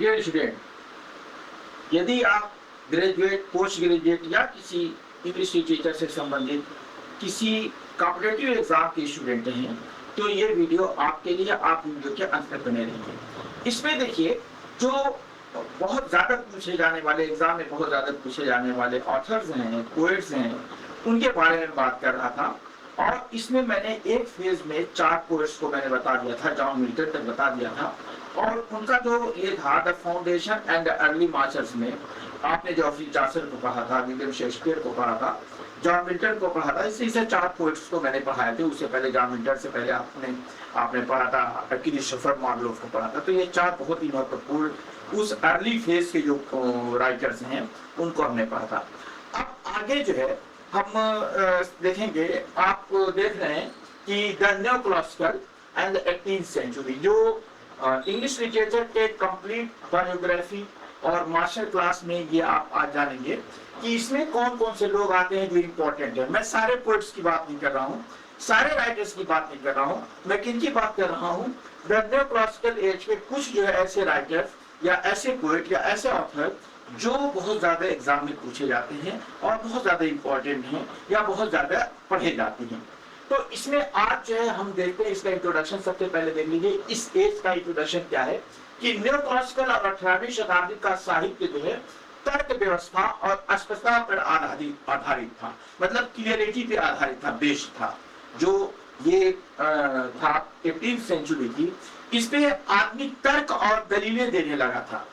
Dear student, यदि आप graduate, post graduate या किसी इंग्लिश लिटरेचर से संबंधित किसी कॉम्पिटिटिव एग्जाम के स्टूडेंट हैं, तो ये वीडियो आपके लिए, आप वीडियो के अंत तक बने रहिए। इसमें देखिए, जो बहुत ज़्यादा पूछे जाने वाले, एग्जाम में बहुत ज़्यादा पूछे जाने वाले ऑथर्स हैं, पोएट्स हैं, उनके बारे में बात कर रहा था। और इसमें मैंने एक फेज में 4 पोएट्स को मैंने बता दिया था, जॉन मिल्टन तक बता दिया था। और उनका जो ये था, the foundation and the early marchers में आपने जॉफरी चार्सर को पढ़ा था, विलियम शेक्सपियर को पढ़ा था, जॉन मिल्टन को पढ़ा था। इसी 4 पोएट्स को मैंने पढ़ाए थे। उससे पहले जॉन मिल्टन से पहले आपने पढ़ा था क्रिस्टोफर मार्लोव को पढ़ा था। तो ये 4 बहुत ही महत्वपूर्ण उस अर्ली फेज के जो राइटर्स हैं, उनको हमने पढ़ा था। अब आगे जो है हम देखेंगे, आप देख रहे हैं कि the new classical and the 18th century, जो इंग्लिश लिटरेचर के कंप्लीट बायोग्राफी और मास्टर क्लास में ये आप आज जानेंगे कि इसमें कौन कौन से लोग आते हैं जो इम्पोर्टेंट है। मैं सारे पोएट्स की बात नहीं कर रहा हूँ, सारे राइटर्स की बात नहीं कर रहा हूँ, मैं किन की बात कर रहा हूँ, द न्यू क्लासिकल एज के कुछ जो है ऐसे राइटर्स या ऐसे पोएट या ऐसे ऑथर जो बहुत ज्यादा एग्जाम में पूछे जाते हैं और बहुत ज्यादा इंपॉर्टेंट हैं या बहुत ज्यादा पढ़े जाते हैं। तो इसमें आज जो है हम देखते हैं, इसका इंट्रोडक्शन सबसे पहले देख लीजिए। इस एज का इंट्रोडक्शन क्या है कि न्यू क्लासिकल और 18वीं शताब्दी का साहित्य जो है तर्क व्यवस्था और स्पष्टता पर आधारित था, मतलब क्लियरिटी पे आधारित था, बेस्ड था। जो ये था 18th सेंचुरी की, इसपे आदमी तर्क और दलीलें देने लगा था,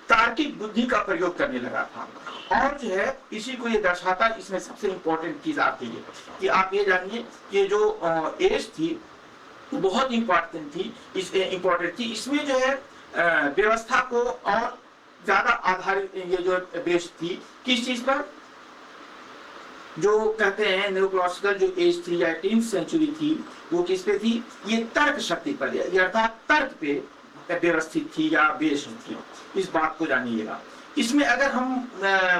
तार्किक बुद्धि का प्रयोग करने लगा था। और जो है इसी को ये दर्शाता, इसमें सबसे इंपॉर्टेंट चीज आती है कि आप ये जानिए कि जो एज थी वो बहुत इंपॉर्टेंट थी। इसमें जो है व्यवस्था को और ज्यादा आधारित, ये जो बेस्ड थी किस चीज पर, जो कहते हैं न्यू क्लासिकल जो एज थी या 18th सेंचुरी थी, वो किस पे थी, ये तर्क शक्ति पर, अर्थात तर्क पे व्यवस्थित थी या बेस्ड थी। इस बात को जानिएगा। इसमें अगर हम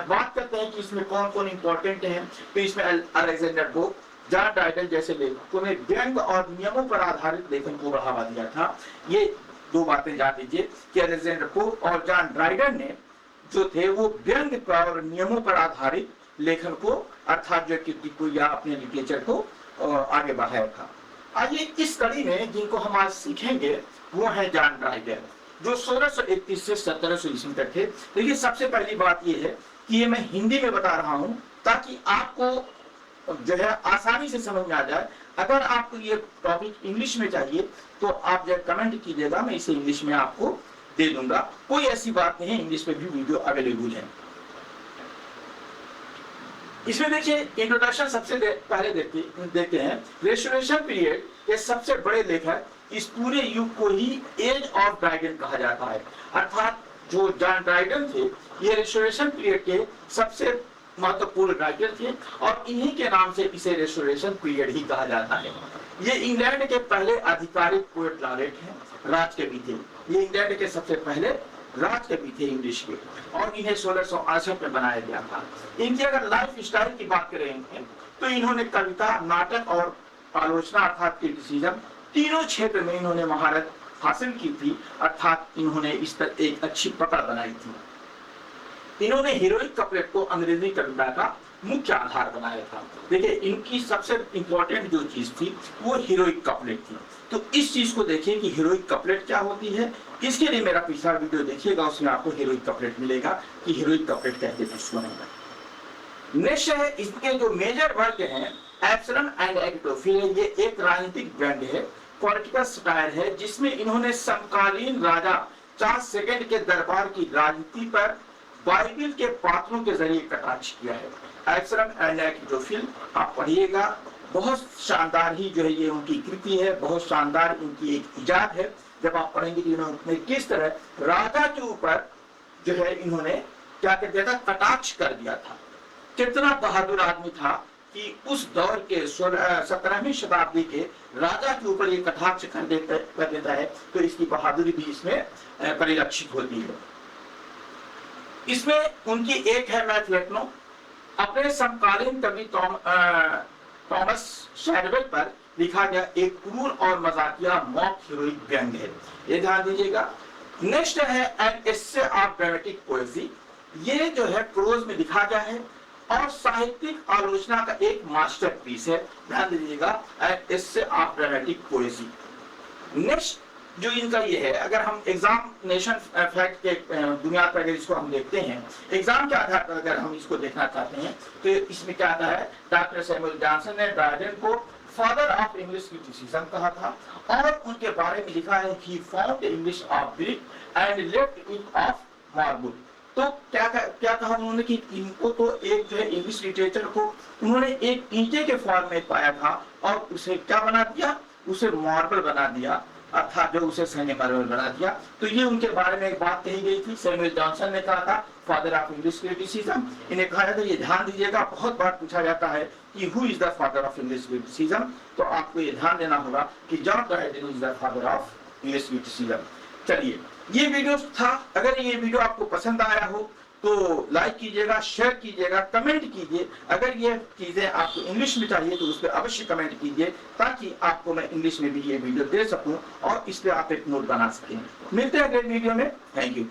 बात करते हैं कि इसमें कौन कौन इंपॉर्टेंट हैं, तो इसमें अलेक्जेंडर पोप, जॉन ड्राइडन जैसे लेखकों ने व्यंग और नियमों पर आधारित लेखन को बढ़ावा दिया था। ये 2 बातें जान लीजिए कि अलेक्जेंडर पोप और जॉन ड्राइडन ने जो थे वो व्यंग और नियमों पर आधारित लेखन को, अर्थात जो कृति को या अपने लिटरेचर को आगे बढ़ाया था। आइए इस कड़ी में जिनको हम आज सीखेंगे वो है जॉन ड्राइडन, जो 1631 से 1700 ईस्वी तक थे। देखिए, सबसे पहली बात यह है कि ये मैं हिंदी में बता रहा हूं ताकि आपको जो है आसानी से समझ में आ जाए। अगर आपको ये टॉपिक इंग्लिश में चाहिए तो आप जो कमेंट कीजिएगा, मैं इसे इंग्लिश में आपको दे दूंगा। कोई ऐसी बात नहीं है, इंग्लिश में भी वीडियो अवेलेबल है। इसमें देखिए इंट्रोडक्शन सबसे पहले देखते हैं। रेस्टोरेशन पीरियड के सबसे बड़े लेखक, इस पूरे युग को ही एज ऑफ ड्राइडन कहा जाता है। अर्थात जो जॉन ड्राइडन थे, ये रेस्टोरेशन पीरियड के सबसे महत्वपूर्ण राइटर थे और इन्हीं के नाम से इसे रेस्टोरेशन पीरियड ही कहा जाता है। ये इंग्लैंड के पहले आधिकारिक पोएट लॉरेट हैं, राजकवि थे। ये इंग्लैंड के सबसे पहले राजकवि थे इंग्लिश के, और इन्हें 1668 में बनाया गया था। इनकी अगर लाइफ स्टाइल की बात करें तो इन्होंने कविता, नाटक और आलोचना अर्थात क्रिटिसिज्म, तीनों क्षेत्र में इन्होंने महारत हासिल की थी। अर्थात इन्होंने इस पर एक अच्छी पकड़ बनाई थी। इन्होंने हीरोइक कपलेट को अंग्रेजी कविता का मुख्य आधार बनाया था। देखिए, इनकी सबसे इंपॉर्टेंट जो चीज थी वो हीरोइक कपलेट थी। तो इस चीज को देखिए कि हीरोइक कपलेट क्या होती है। इसके लिए मेरा पिछला वीडियो देखिएगा, उसमें आपको हीरोइक कपलेट मिलेगा कि हीरोइक कपलेट कहते किसको नहीं। नेक्स्ट है, इसके जो मेजर वर्क हैं, एप्सिलॉन एंड एग्टोफिल, ये एक राजनीतिक व्यंग है, पॉलिटिकल सटायर है, जिसमें इन्होंने समकालीन राजा चार्ल्स II के दरबार की राजनीति पर बाइबिल के पात्रों के जरिए कटाक्ष किया है। एप्सिलॉन एंड एग्टोफिल आप पढ़िएगा, बहुत शानदार ही जो है ये उनकी कृति है, बहुत शानदार इनकी एक इजाद है। जब आप पढ़ेंगे कि इन्होंने किस तरह राजा के ऊपर जो है इन्होंने क्या कहते था, कटाक्ष कर दिया था। कितना बहादुर आदमी था कि उस दौर के 17वीं शताब्दी के राजा के ऊपर ये कटाक्ष कर देता है, तो इसकी बहादुरी भी इसमें परिलक्षित होती है। इसमें उनकी एक है मैथलेटनो, अपने समकालीन कवि थॉमस शैडवेल पर लिखा गया एक क्रूर और मजाकिया मॉक हीरोइक व्यंग है। ये ध्यान दीजिएगा, नेक्स्ट है an essay of dramatic poesy. ये जो है प्रोज में लिखा गया है और साहित्यिक आलोचना का एक मास्टरपीस है। ध्यान दीजिएगा, an essay of dramatic poesy. Next जो इनका ये है, अगर हम एग्जामिनेशन फैक्ट के बुनियाद पर अगर इसको हम देखते हैं, एग्जाम के आधार पर अगर हम इसको देखना चाहते हैं, तो इसमें क्या आता है, डॉक्टर सैमुअल जॉनसन ने ड्रायडन को फादर ऑफ इंग्लिश क्रिटिसिज्म कहा था और उनके बारे में लिखा है he found English of brick and left it of marble. तो क्या कहा उन्होंने कि इनको तो एक जो है इंग्लिश लिटरेचर को उन्होंने एक ईंटे के फॉर्म में पाया था और उसे क्या बना दिया, उसे मार्बल बना दिया, अर्थात जो उसे सैन्य मार्बल बना दिया। तो ये उनके बारे में एक बात कही गई थी। सैमुअल जॉनसन ने कहा था फादर ऑफ इंग्लिश क्रिटिसिज्म। इन्हें कहा जाता है, ये ध्यान दीजिएगा, बहुत बार पूछा जाता है कि who is the father of English criticism, तो आपको ये ध्यान देना होगा कि John Dryden is the father of English criticism. चलिए, ये वीडियो था। अगर ये वीडियो आपको पसंद आया हो तो लाइक कीजिएगा, शेयर कीजिएगा, कमेंट कीजिए। अगर ये चीजें आपको इंग्लिश में चाहिए तो उस पर अवश्य कमेंट कीजिए, ताकि आपको मैं इंग्लिश में भी ये वीडियो दे सकूं और इस पे आप एक नोट बना सकें। मिलते हैं अगले वीडियो में। Thank you.